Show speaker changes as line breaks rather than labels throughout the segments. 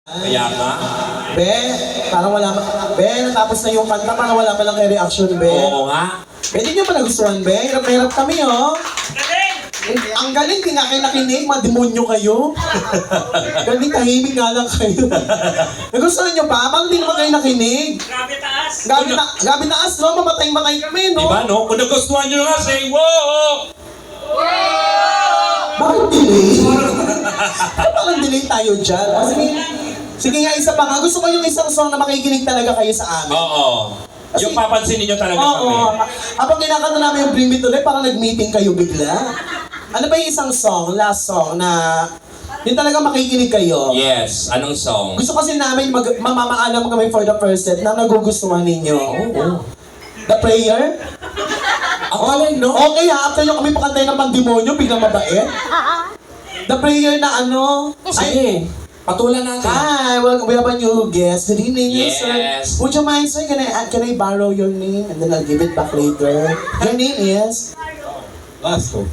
Kaya nga.
Be, parang wala pa. Be, natapos na yung kanta, parang wala pa lang kay reaction, Be.
Oo nga.
Be, di nyo pa nagustuhan, Be? Hirap kami, oh. Ang galing, di nga kayo nakinig, mga demonyo kayo. Galing, tahimik nga lang kayo. Nagustuhan nyo pa? Bakit di naman kayo nakinig?
Grabe taas!
Gabi taas, no? Mamatay-matay kami, no?
Diba, no? Kung nagustuhan nyo nga, say, wow!
Bakit delay? Bakit parang delay tayo dyan? Sige nga, isa pa nga. Gusto ko yung isang song na makikinig talaga kayo sa amin.
Oo. Yung papansin ninyo talaga kami.
Oo. Habang kinakanta namin yung Bring Me To Life, parang nag-meeting kayo bigla. Ano ba yung isang song, last song, na yun talaga makikinig kayo?
Yes. Anong song?
Gusto kasi namin mamamaalam kami for the first set na nagugustuhan ninyo. Oo. The Prayer?
Okay, no?
Okay ha, after nyo kami pakantay ng pandemonyo, biglang mabait. The Prayer na ano?
Sige. Patulan natin.
Hi, welcome. We have a new guest. Good evening,
Yes.
sir. Would you mind, sir? Can I borrow your name and then I'll give it back later? Your name is?
Laszlo.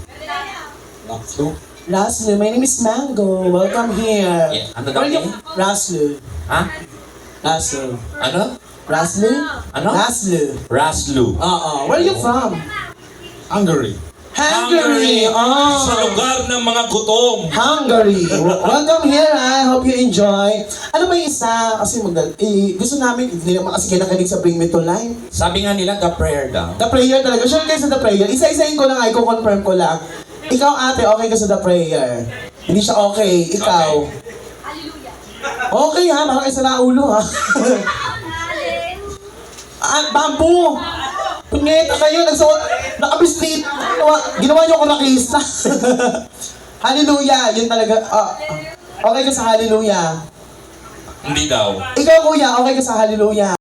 Laszlo. My name is Mango. Welcome here.
Yeah. Ano daw
Where you?
name?
Laszlo.
Ha?
Laszlo.
Ano?
Laszlo?
Ano?
Laszlo.
Raslu.
Where are you from?
Hungary.
Hungary.
Sa
Oh.
lugar ng mga gutom.
Hungary. Welcome here. I hope you enjoy. Ano ba yung isa? Kasi gusto namin, hindi naman kasi kinakinig sa Bring Me To Life.
Sabi nga nila, the prayer daw.
The Prayer talaga. Sure kayo sa The Prayer. Isa-isahin ko lang, ay confirm ko lang. Ikaw ate, okay ka sa The Prayer? Hindi siya okay. Ikaw? Okay ha, baka isa na ulo ha. Bamboo! Punyeta kayo, nakabistrit. Ginawa niyo ako rakista. Hallelujah, yun talaga. Okay ka sa Hallelujah?
Hindi daw.
Ikaw kuya, okay ka sa Hallelujah?